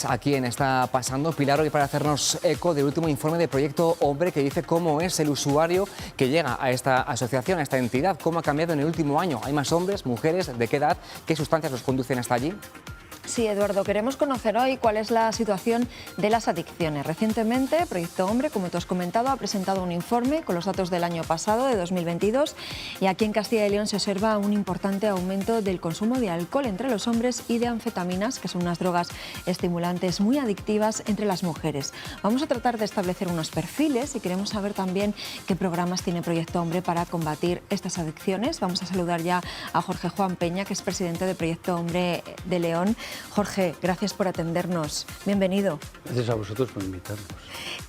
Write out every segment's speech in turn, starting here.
¿A quién está pasando? Pilar, hoy para hacernos eco del último informe de Proyecto Hombre que dice cómo es el usuario que llega a esta asociación, a esta entidad, cómo ha cambiado en el último año. ¿Hay más hombres, mujeres? ¿De qué edad? ¿Qué sustancias los conducen hasta allí? Sí, Eduardo, queremos conocer hoy cuál es la situación de las adicciones. Recientemente, Proyecto Hombre, como tú has comentado, ha presentado un informe con los datos del año pasado, de 2022, y aquí en Castilla y León se observa un importante aumento del consumo de alcohol entre los hombres y de anfetaminas, que son unas drogas estimulantes muy adictivas entre las mujeres. Vamos a tratar de establecer unos perfiles y queremos saber también qué programas tiene Proyecto Hombre para combatir estas adicciones. Vamos a saludar ya a Jorge Juan Peña, que es presidente de Proyecto Hombre de León. Jorge, gracias por atendernos. Bienvenido. Gracias a vosotros por invitarnos.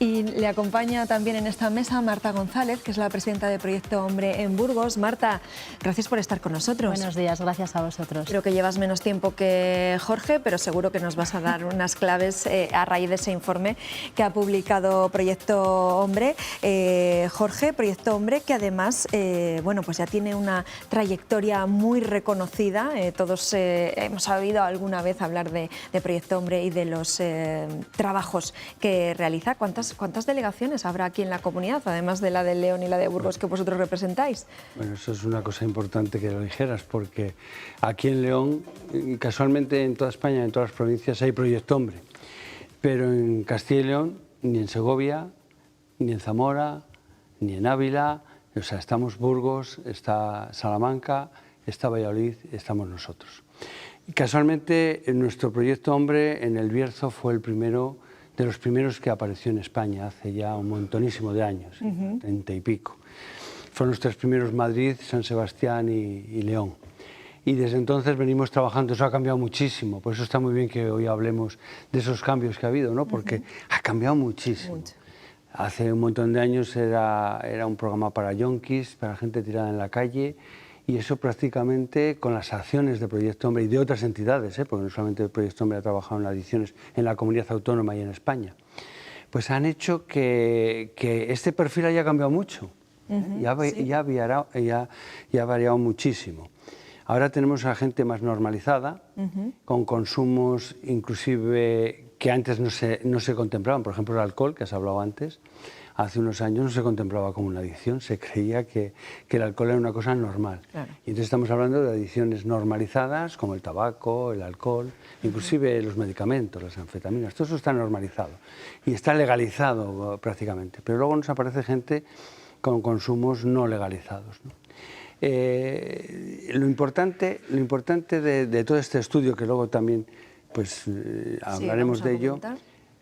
Y le acompaña también en esta mesa Marta González, que es la presidenta de Proyecto Hombre en Burgos. Marta, gracias por estar con nosotros. Buenos días, gracias a vosotros. Creo que llevas menos tiempo que Jorge, pero seguro que nos vas a dar unas claves a raíz de ese informe que ha publicado Proyecto Hombre. Jorge, Proyecto Hombre, que además bueno, pues ya tiene una trayectoria muy reconocida. Todos hemos oído alguna vez hablar de Proyecto Hombre y de los trabajos que realiza. ¿Cuántas delegaciones habrá aquí en la comunidad, además de la de León y la de Burgos que vosotros representáis? Bueno, eso es una cosa importante que lo dijeras, porque aquí en León, casualmente en toda España, en todas las provincias hay Proyecto Hombre, pero en Castilla y León, ni en Segovia, ni en Zamora, ni en Ávila, o sea, estamos Burgos, está Salamanca, está Valladolid, estamos nosotros. Y casualmente, nuestro Proyecto Hombre en el Bierzo fue el primero de los primeros que apareció en España hace ya un montonísimo de años, 30 y pico. Fueron los tres primeros: Madrid, San Sebastián y León. Y desde entonces venimos trabajando. Eso ha cambiado muchísimo, por eso está muy bien que hoy hablemos de esos cambios que ha habido, ¿no? Porque ha cambiado muchísimo. Hace un montón de años era un programa para yonkis, para gente tirada en la calle. Y eso prácticamente con las acciones de Proyecto Hombre y de otras entidades, porque no solamente el Proyecto Hombre ha trabajado en adicciones en la comunidad autónoma y en España, pues han hecho que este perfil haya cambiado mucho, ya ha variado muchísimo. Ahora tenemos a gente más normalizada, con consumos inclusive que antes no se contemplaban, por ejemplo el alcohol, que has hablado antes. Hace unos años no se contemplaba como una adicción, se creía que el alcohol era una cosa normal. Claro. Y entonces estamos hablando de adicciones normalizadas, como el tabaco, el alcohol, inclusive los medicamentos, las anfetaminas. Todo eso está normalizado y está legalizado prácticamente. Pero luego nos aparece gente con consumos no legalizados, ¿no? Lo importante de todo este estudio, que luego también pues, hablaremos de ello,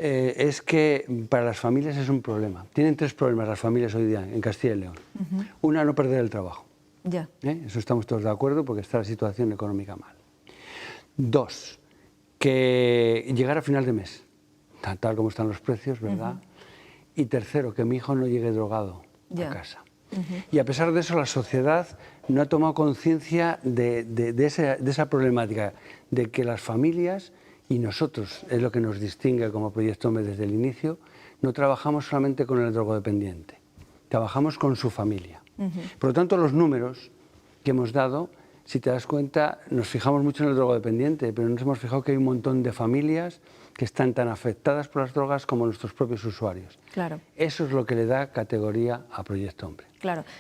es que para las familias es un problema. Tienen tres problemas las familias hoy día en Castilla y León. Una, no perder el trabajo. Eso estamos todos de acuerdo, porque está la situación económica mal. Dos, que llegar a final de mes, tal como están los precios, ¿verdad? Y tercero, que mi hijo no llegue drogado a casa. Y a pesar de eso, la sociedad no ha tomado conciencia de esa problemática, de que las familias, y nosotros, es lo que nos distingue como Proyecto Hombre desde el inicio, no trabajamos solamente con el drogodependiente, trabajamos con su familia. Por lo tanto, los números que hemos dado, si te das cuenta, nos fijamos mucho en el drogodependiente, pero nos hemos fijado que hay un montón de familias que están tan afectadas por las drogas como nuestros propios usuarios. Claro. Eso es lo que le da categoría a Proyecto Hombre,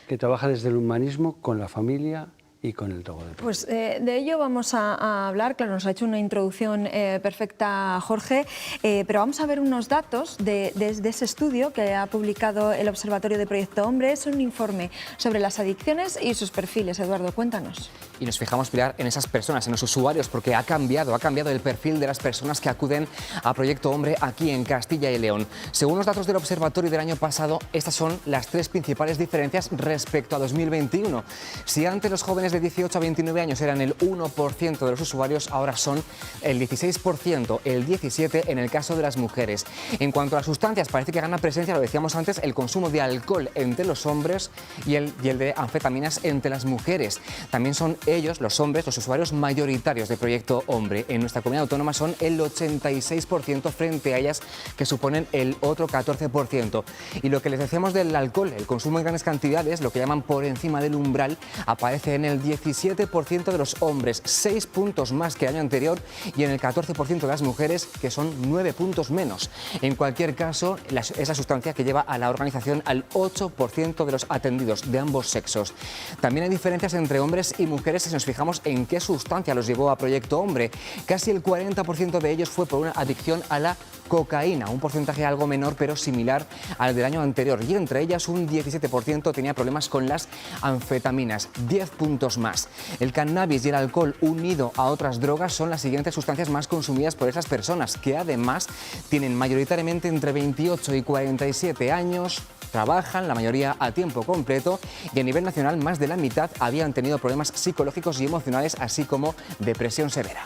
que trabaja desde el humanismo con la familia y con el drogodependiente. Pues de ello vamos a hablar. Claro, nos ha hecho una introducción perfecta Jorge, pero vamos a ver unos datos de ese estudio que ha publicado el Observatorio de Proyecto Hombre. Es un informe sobre las adicciones y sus perfiles. Eduardo, cuéntanos. Y nos fijamos, Pilar, en esas personas, en los usuarios, porque ha cambiado el perfil de las personas que acuden a Proyecto Hombre aquí en Castilla y León. Según los datos del Observatorio del año pasado, estas son las tres principales diferencias respecto a 2021. Si antes los jóvenes de 18 a 29 años eran el 1% de los usuarios, ahora son el 16%, el 17% en el caso de las mujeres. En cuanto a las sustancias, parece que gana presencia, lo decíamos antes, el consumo de alcohol entre los hombres y el de anfetaminas entre las mujeres. También son ellos, los hombres, los usuarios mayoritarios de Proyecto Hombre. En nuestra comunidad autónoma son el 86% frente a ellas, que suponen el otro 14%. Y lo que les decíamos del alcohol, el consumo en grandes cantidades, lo que llaman por encima del umbral, aparece en el el 17% de los hombres, 6 puntos más que el año anterior, y en el 14% de las mujeres, que son 9 puntos menos. En cualquier caso, es la sustancia que lleva a la organización al 8% de los atendidos de ambos sexos. También hay diferencias entre hombres y mujeres si nos fijamos en qué sustancia los llevó a Proyecto Hombre. Casi el 40% de ellos fue por una adicción a la cocaína, un porcentaje algo menor pero similar al del año anterior, y entre ellas un 17% tenía problemas con las anfetaminas, 10 puntos más. El cannabis y el alcohol unido a otras drogas son las siguientes sustancias más consumidas por esas personas, que además tienen mayoritariamente entre 28 y 47 años, trabajan, la mayoría a tiempo completo, y a nivel nacional más de la mitad habían tenido problemas psicológicos y emocionales, así como depresión severa.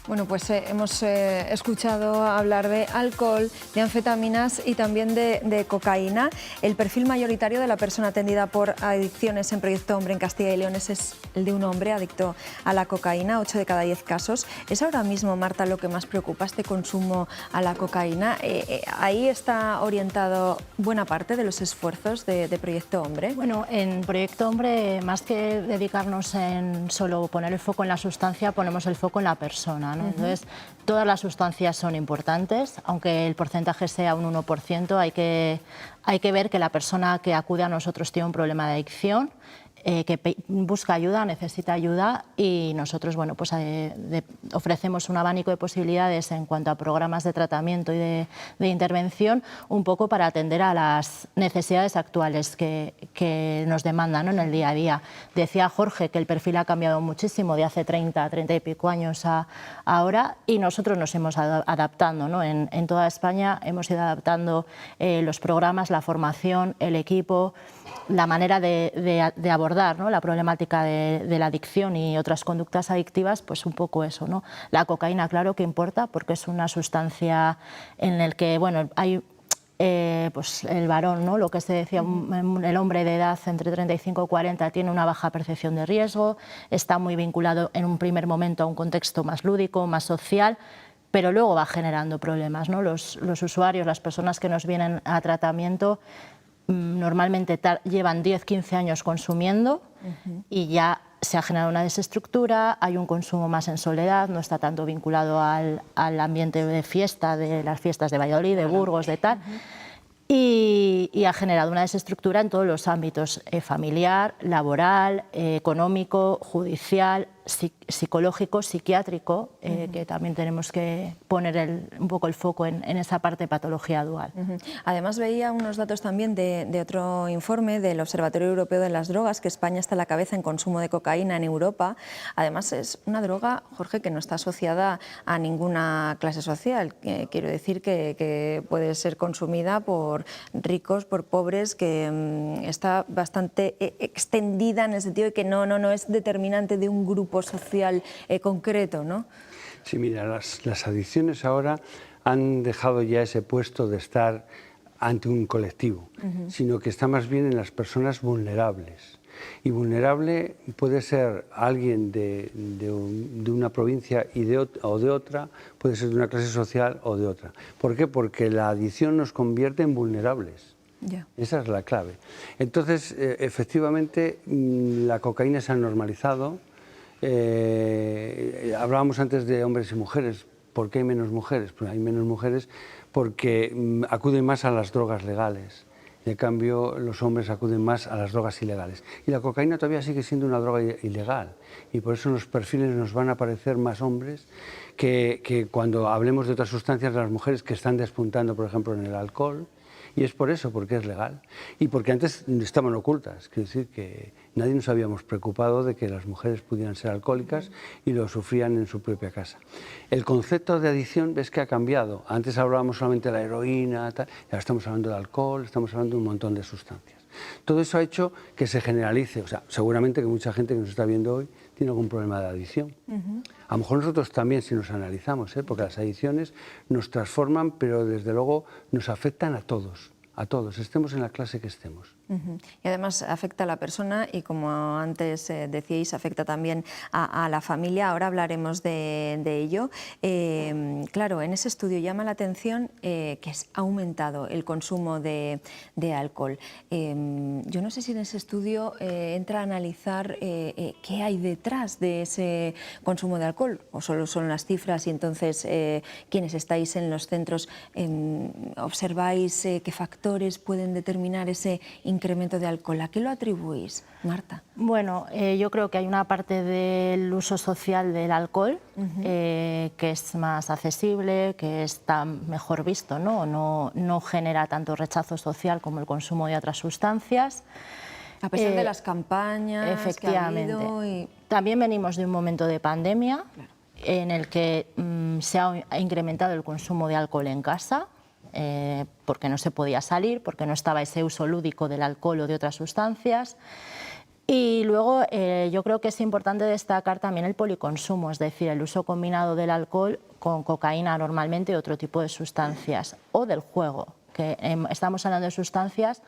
Bueno, pues hemos escuchado hablar de alcohol, de anfetaminas y también de cocaína. El perfil mayoritario de la persona atendida por adicciones en Proyecto Hombre en Castilla y León es el de un hombre adicto a la cocaína, 8 de cada 10 casos. ¿Es ahora mismo, Marta, lo que más preocupa, este consumo a la cocaína? ¿Ahí está orientado buena parte de los esfuerzos de Proyecto Hombre? Bueno, en Proyecto Hombre, más que dedicarnos en solo poner el foco en la sustancia, ponemos el foco en la persona, ¿no? Entonces, todas las sustancias son importantes, aunque el porcentaje sea un 1%, hay que ver que la persona que acude a nosotros tiene un problema de adicción, que busca ayuda, necesita ayuda, y nosotros pues, ofrecemos un abanico de posibilidades en cuanto a programas de tratamiento y de intervención, un poco para atender a las necesidades actuales que nos demandan, ¿no?, en el día a día. Decía Jorge que el perfil ha cambiado muchísimo de hace 30 y pico años a ahora, y nosotros nos hemos adaptando, ¿no? En toda España hemos ido adaptando los programas, la formación, el equipo, la manera de abordar, ¿no?, la problemática de la adicción y otras conductas adictivas, pues un poco eso, ¿no? La cocaína, claro que importa, porque es una sustancia en la que, bueno, hay pues el varón, ¿no?, lo que se decía, el hombre de edad entre 35 y 40 tiene una baja percepción de riesgo, está muy vinculado en un primer momento a un contexto más lúdico, más social, pero luego va generando problemas, ¿no? Los usuarios, las personas que nos vienen a tratamiento, normalmente llevan 10-15 años consumiendo y ya se ha generado una desestructura, hay un consumo más en soledad, no está tanto vinculado al ambiente de fiesta, de las fiestas de Valladolid, de Burgos, de tal, y ha generado una desestructura en todos los ámbitos, familiar, laboral, económico, judicial, psicológico, psiquiátrico, que también tenemos que poner un poco el foco en esa parte de patología dual. Además, veía unos datos también de otro informe del Observatorio Europeo de las Drogas, que España está a la cabeza en consumo de cocaína en Europa. Además, es una droga, Jorge, que no está asociada a ninguna clase social. Quiero decir que puede ser consumida por ricos, por pobres, que está bastante extendida en el sentido de que no es determinante de un grupo social concreto, ¿no? Sí, mira, las adicciones ahora han dejado ya ese puesto de estar ante un colectivo, sino que está más bien en las personas vulnerables. Y vulnerable puede ser alguien de una provincia o de otra, puede ser de una clase social o de otra. ¿Por qué? Porque la adicción nos convierte en vulnerables. Yeah. Esa es la clave. Entonces, efectivamente, la cocaína se ha normalizado. Hablábamos antes de hombres y mujeres. ¿Por qué hay menos mujeres? Pues hay menos mujeres porque acuden más a las drogas legales. En cambio, los hombres acuden más a las drogas ilegales. Y la cocaína todavía sigue siendo una droga ilegal. Y por eso en los perfiles nos van a aparecer más hombres que cuando hablemos de otras sustancias, de las mujeres que están despuntando, por ejemplo, en el alcohol. Y es por eso, porque es legal. Y porque antes estaban ocultas. Quiero decir que nadie nos habíamos preocupado de que las mujeres pudieran ser alcohólicas y lo sufrían en su propia casa. El concepto de adicción ves que ha cambiado. Antes hablábamos solamente de la heroína, tal, y ahora estamos hablando del alcohol, estamos hablando de un montón de sustancias. Todo eso ha hecho que se generalice. O sea, seguramente que mucha gente que nos está viendo hoy tiene algún problema de adicción. A lo mejor nosotros también, si nos analizamos, porque las adicciones nos transforman, pero desde luego nos afectan a todos, estemos en la clase que estemos. Y además afecta a la persona y, como antes decíais, afecta también a la familia. Ahora hablaremos de ello. Claro, en ese estudio llama la atención que ha aumentado el consumo de alcohol. Yo no sé si en ese estudio entra a analizar qué hay detrás de ese consumo de alcohol, o solo son las cifras y entonces quienes estáis en los centros observáis qué factores pueden determinar ese incremento de alcohol. ¿A qué lo atribuís, Marta? Bueno, yo creo que hay una parte del uso social del alcohol que es más accesible, que está mejor visto, ¿no? No genera tanto rechazo social como el consumo de otras sustancias. A pesar de las campañas efectivamente. que ha habido y... También venimos de un momento de pandemia en el que se ha incrementado el consumo de alcohol en casa, porque no se podía salir, porque no estaba ese uso lúdico del alcohol o de otras sustancias. Y luego yo creo que es importante destacar también el policonsumo, es decir, el uso combinado del alcohol con cocaína normalmente y otro tipo de sustancias, o del juego, que estamos hablando de sustancias,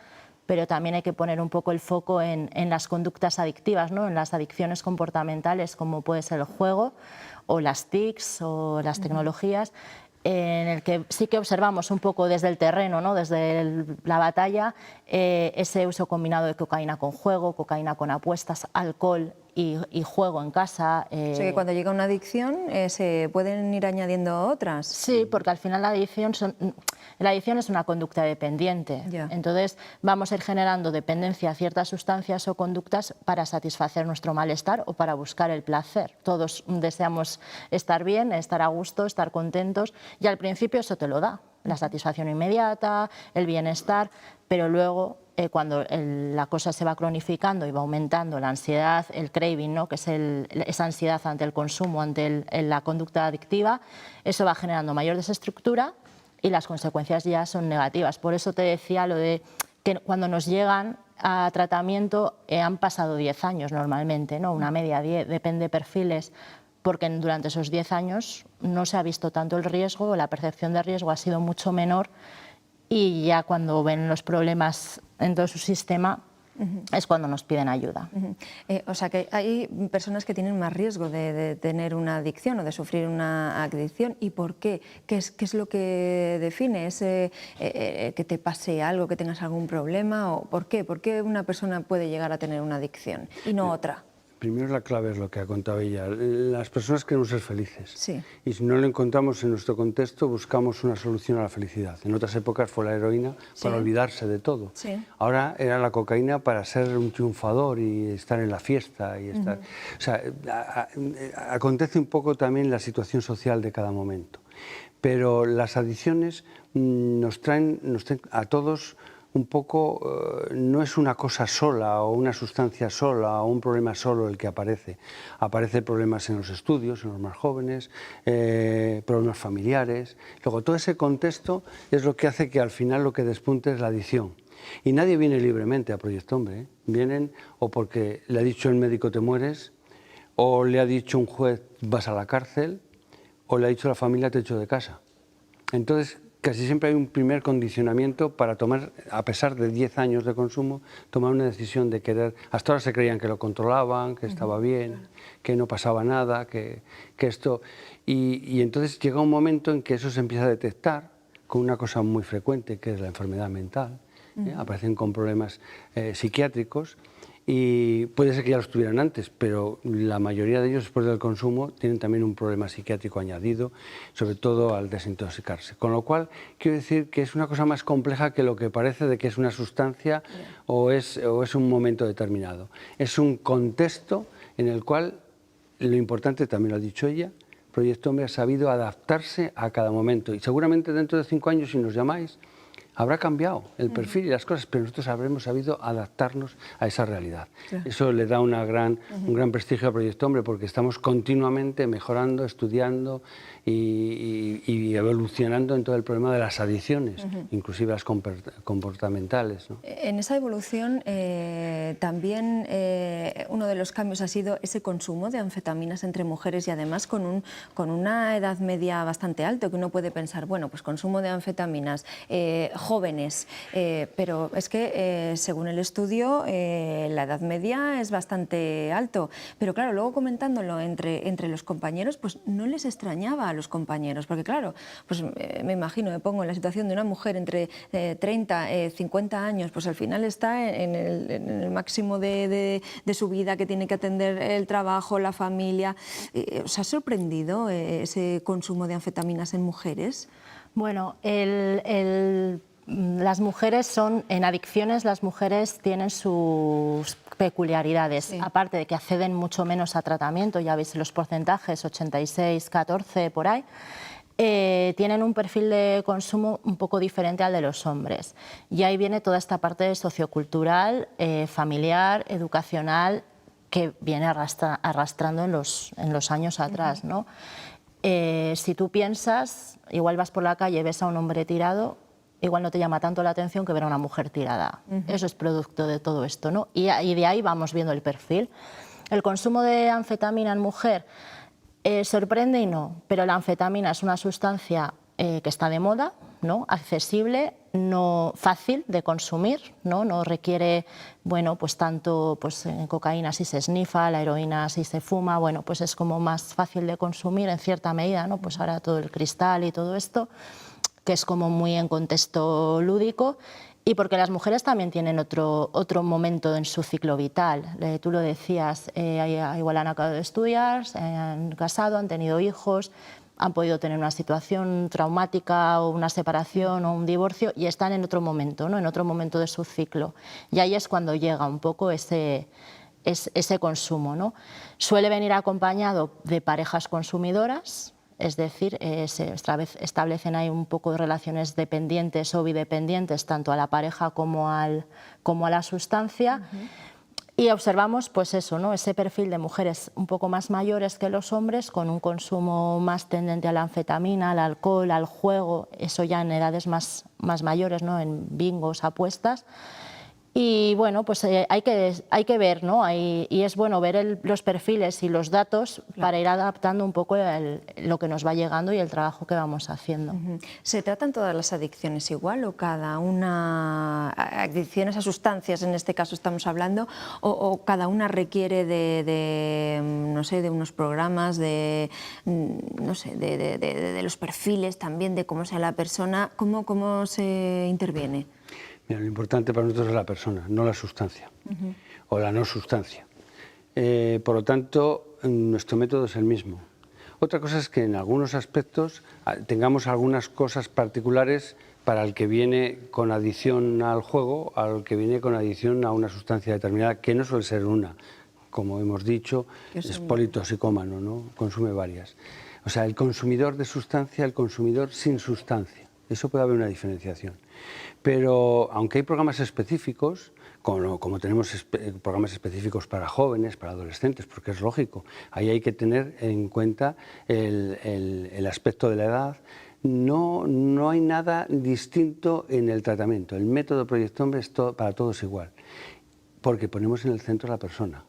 pero también hay que poner un poco el foco en las conductas adictivas, ¿no? En las adicciones comportamentales, como puede ser el juego, o las TICs, o las tecnologías, en el que sí que observamos un poco desde el terreno, ¿no? Desde la batalla, ese uso combinado de cocaína con juego, cocaína con apuestas, alcohol y juego en casa. O sea que cuando llega una adicción se pueden ir añadiendo otras. Sí, porque al final la adicción es una conducta dependiente. Ya. Entonces vamos a ir generando dependencia a ciertas sustancias o conductas para satisfacer nuestro malestar o para buscar el placer. Todos deseamos estar bien, estar a gusto, estar contentos, y al principio eso te lo da, la satisfacción inmediata, el bienestar, pero luego cuando la cosa se va cronificando y va aumentando la ansiedad, el craving, ¿no? Que es esa ansiedad ante el consumo, ante la conducta adictiva, eso va generando mayor desestructura y las consecuencias ya son negativas. Por eso te decía lo de que cuando nos llegan a tratamiento han pasado 10 años normalmente, ¿no? Una media 10, depende de perfiles, porque durante esos 10 años no se ha visto tanto el riesgo, la percepción de riesgo ha sido mucho menor, y ya cuando ven los problemas en todo su sistema es cuando nos piden ayuda. O sea que hay personas que tienen más riesgo de tener una adicción o de sufrir una adicción. ¿Y por qué? ¿Qué es lo que define? ¿Es que te pase algo, que tengas algún problema? ¿O por qué? ¿Por qué una persona puede llegar a tener una adicción y no otra? Primero, la clave es lo que ha contado ella. Las personas queremos ser felices. Sí. Y si no lo encontramos en nuestro contexto, buscamos una solución a la felicidad. En otras épocas fue la heroína para olvidarse de todo. Sí. Ahora era la cocaína para ser un triunfador y estar en la fiesta. Y estar... O sea, acontece un poco también la situación social de cada momento. Pero las adicciones nos traen a todos un poco, no es una cosa sola o una sustancia sola o un problema solo el que aparece. Aparecen problemas en los estudios, en los más jóvenes, problemas familiares. Luego, todo ese contexto es lo que hace que al final lo que despunte es la adicción. Y nadie viene libremente a Proyecto Hombre, ¿eh? Vienen o porque le ha dicho el médico te mueres, o le ha dicho un juez vas a la cárcel, o le ha dicho la familia te echo de casa. Entonces, casi siempre hay un primer condicionamiento para tomar, a pesar de 10 años de consumo, tomar una decisión de querer. Hasta ahora se creían que lo controlaban, que estaba bien, que no pasaba nada, que esto... Y entonces llega un momento en que eso se empieza a detectar con una cosa muy frecuente, que es la enfermedad mental. Aparecen con problemas psiquiátricos. Y puede ser que ya los tuvieran antes, pero la mayoría de ellos después del consumo tienen también un problema psiquiátrico añadido, sobre todo al desintoxicarse. Con lo cual, quiero decir que es una cosa más compleja que lo que parece de que es una sustancia o es un momento determinado. Es un contexto en el cual, lo importante, también lo ha dicho ella, Proyecto Hombre ha sabido adaptarse a cada momento. Y seguramente dentro de 5 años, si nos llamáis, habrá cambiado el perfil y las cosas, pero nosotros habremos sabido adaptarnos a esa realidad. Claro. Eso le da un gran prestigio al Proyecto Hombre, porque estamos continuamente mejorando, estudiando y evolucionando en todo el problema de las adicciones, inclusive las comportamentales, ¿no? En esa evolución también uno de los cambios ha sido ese consumo de anfetaminas entre mujeres, y además con una edad media bastante alta, que uno puede pensar, bueno, pues consumo de anfetaminas, jóvenes, pero es que según el estudio la edad media es bastante alto, pero claro, luego comentándolo entre los compañeros, pues no les extrañaba a los compañeros, porque claro, pues me imagino, me pongo en la situación de una mujer entre 30, 50 años, pues al final está en el máximo de su vida, que tiene que atender el trabajo, la familia. ¿Os ha sorprendido ese consumo de anfetaminas en mujeres? Bueno, las mujeres son, en adicciones, las mujeres tienen sus peculiaridades, sí. Aparte de que acceden mucho menos a tratamiento, ya veis los porcentajes, 86, 14, por ahí, tienen un perfil de consumo un poco diferente al de los hombres. Y ahí viene toda esta parte sociocultural, familiar, educacional, que viene arrastrando en los años atrás, ¿no? Si tú piensas, igual vas por la calle y ves a un hombre tirado, igual no te llama tanto la atención que ver a una mujer tirada. Eso es producto de todo esto, ¿no? Y de ahí vamos viendo el perfil. El consumo de anfetamina en mujer sorprende y no, pero la anfetamina es una sustancia que está de moda, ¿no? Accesible, no fácil de consumir, no requiere, bueno, pues tanto, pues en cocaína si se esnifa, la heroína si se fuma, bueno, pues es como más fácil de consumir en cierta medida, ¿no? Pues ahora todo el cristal y todo esto, que es como muy en contexto lúdico, y porque las mujeres también tienen otro momento en su ciclo vital. Tú lo decías, igual han acabado de estudiar, se han casado, han tenido hijos, han podido tener una situación traumática o una separación o un divorcio y están en otro momento, ¿no? En otro momento de su ciclo. Y ahí es cuando llega un poco ese consumo, ¿no? Suele venir acompañado de parejas consumidoras, es decir, se establecen ahí un poco de relaciones dependientes o bidependientes tanto a la pareja como a la sustancia. Y observamos pues eso, ¿no? Ese perfil de mujeres un poco más mayores que los hombres, con un consumo más tendente a la anfetamina, al alcohol, al juego, eso ya en edades más mayores, ¿no? En bingos, apuestas. Y bueno, pues hay que ver, ¿no? Y es bueno ver los perfiles y los datos, claro, para ir adaptando un poco lo que nos va llegando y el trabajo que vamos haciendo. ¿Se tratan todas las adicciones igual o cada una, adicciones a sustancias en este caso estamos hablando, o cada una requiere no sé, de unos programas, no sé, de los perfiles también, de cómo sea la persona, cómo se interviene? Mira, lo importante para nosotros es la persona, no la sustancia o la no sustancia. Por lo tanto, nuestro método es el mismo. Otra cosa es que en algunos aspectos tengamos algunas cosas particulares para el que viene con adicción al juego, al que viene con adicción a una sustancia determinada, que no suele ser una. Como hemos dicho, es politoxicómano, ¿no? Consume varias. O sea, el consumidor de sustancia, el consumidor sin sustancia. Eso puede haber una diferenciación. Pero aunque hay programas específicos, como tenemos programas específicos para jóvenes, para adolescentes, porque es lógico, ahí hay que tener en cuenta el aspecto de la edad. No hay nada distinto en el tratamiento. El método Proyecto Hombre es para todos igual, porque ponemos en el centro a la persona.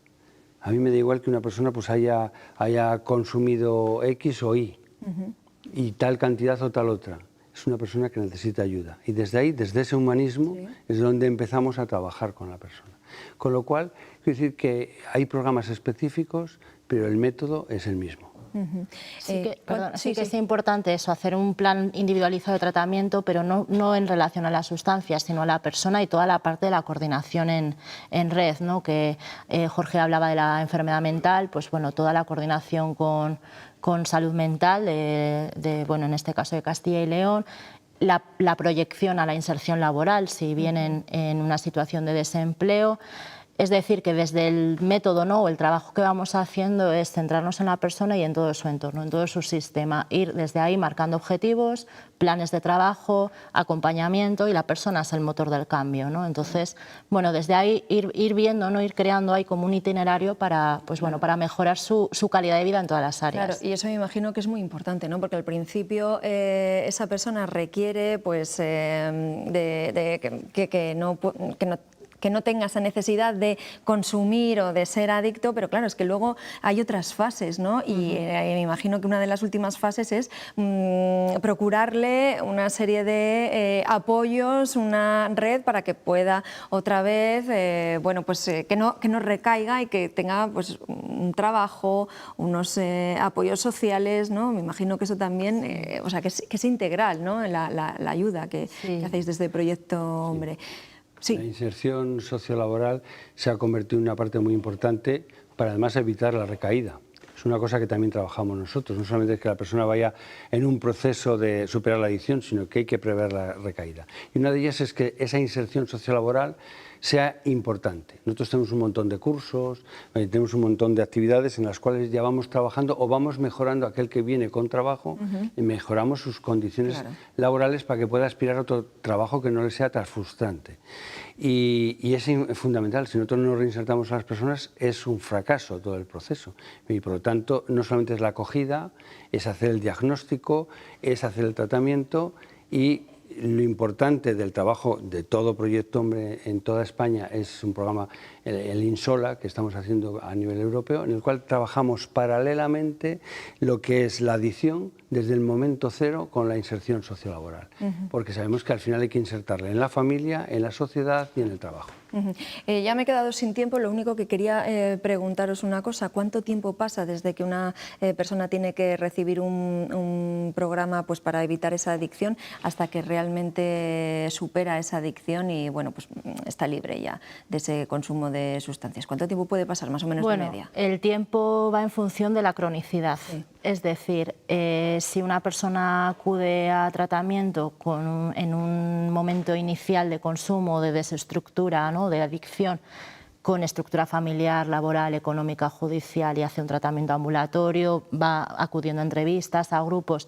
A mí me da igual que una persona pues haya consumido X o Y, y tal cantidad o tal otra. Es una persona que necesita ayuda. Y desde ahí, desde ese humanismo, es donde empezamos a trabajar con la persona. Con lo cual, quiero decir que hay programas específicos, pero el método es el mismo. Sí que es importante eso, hacer un plan individualizado de tratamiento, pero no en relación a las sustancias, sino a la persona y toda la parte de la coordinación en red, ¿no? Que Jorge hablaba de la enfermedad mental, pues bueno, toda la coordinación con salud mental, bueno, en este caso de Castilla y León, la proyección a la inserción laboral si vienen en una situación de desempleo. Es decir, que desde el método, ¿no?, o el trabajo que vamos haciendo es centrarnos en la persona y en todo su entorno, en todo su sistema, ir desde ahí marcando objetivos, planes de trabajo, acompañamiento, y la persona es el motor del cambio, ¿no? Entonces, bueno, desde ahí ir viendo, ¿no?, ir creando ahí como un itinerario para, pues bueno, para mejorar su calidad de vida en todas las áreas. Claro, y eso me imagino que es muy importante, ¿no? Porque al principio esa persona requiere pues que que no tenga esa necesidad de consumir o de ser adicto, pero claro, es que luego hay otras fases, ¿no? Y me imagino que una de las últimas fases es procurarle una serie de apoyos, una red para que pueda otra vez, bueno, pues que no recaiga y que tenga pues un trabajo, unos apoyos sociales, ¿no? Me imagino que eso también, o sea, que es integral, ¿no? La ayuda que hacéis desde Proyecto Hombre. Sí. La inserción sociolaboral se ha convertido en una parte muy importante para además evitar la recaída. Es una cosa que también trabajamos nosotros, no solamente es que la persona vaya en un proceso de superar la adicción, sino que hay que prever la recaída. Y una de ellas es que esa inserción sociolaboral sea importante. Nosotros tenemos un montón de cursos, tenemos un montón de actividades en las cuales ya vamos trabajando o vamos mejorando a aquel que viene con trabajo y mejoramos sus condiciones laborales para que pueda aspirar a otro trabajo que no le sea tan frustrante. Y es fundamental, si nosotros no reinsertamos a las personas es un fracaso todo el proceso. Y por lo tanto, no solamente es la acogida, es hacer el diagnóstico, es hacer el tratamiento y lo importante del trabajo de todo Proyecto Hombre en toda España es un programa, el INSOLA, que estamos haciendo a nivel europeo, en el cual trabajamos paralelamente lo que es la adicción desde el momento cero con la inserción sociolaboral, porque sabemos que al final hay que insertarle en la familia, en la sociedad y en el trabajo. Ya me he quedado sin tiempo, lo único que quería preguntaros una cosa, ¿cuánto tiempo pasa desde que una persona tiene que recibir un programa pues, para evitar esa adicción hasta que realmente supera esa adicción y bueno, pues, está libre ya de ese consumo de sustancias? ¿Cuánto tiempo puede pasar más o menos de media? El tiempo va en función de la cronicidad, es decir, si una persona acude a tratamiento en un momento inicial de consumo, de desestructura, ¿no?, de adicción, con estructura familiar, laboral, económica, judicial y hace un tratamiento ambulatorio, va acudiendo a entrevistas, a grupos,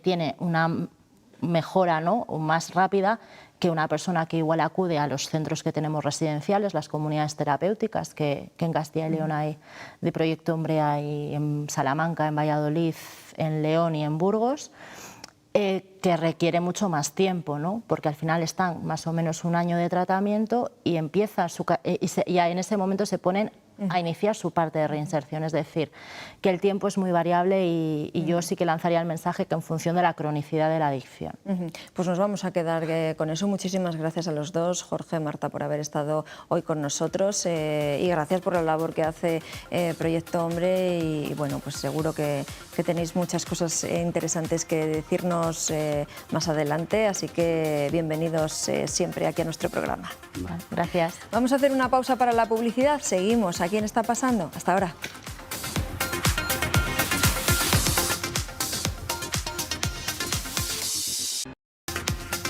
tiene una mejora, ¿no?, más rápida que una persona que igual acude a los centros que tenemos residenciales, las comunidades terapéuticas que en Castilla y León hay, de Proyecto Hombre hay en Salamanca, en Valladolid, en León y en Burgos, que requiere mucho más tiempo, ¿no? Porque al final están más o menos un año de tratamiento y empiezan y en ese momento se ponen a iniciar su parte de reinserción, es decir, que el tiempo es muy variable y yo sí que lanzaría el mensaje que en función de la cronicidad de la adicción. Pues nos vamos a quedar con eso. Muchísimas gracias a los dos, Jorge, Marta, por haber estado hoy con nosotros y gracias por la labor que hace Proyecto Hombre y bueno, pues seguro que tenéis muchas cosas interesantes que decirnos más adelante, así que bienvenidos siempre aquí a nuestro programa. Gracias. Vamos a hacer una pausa para la publicidad, seguimos. ¿A quién está pasando? Hasta ahora.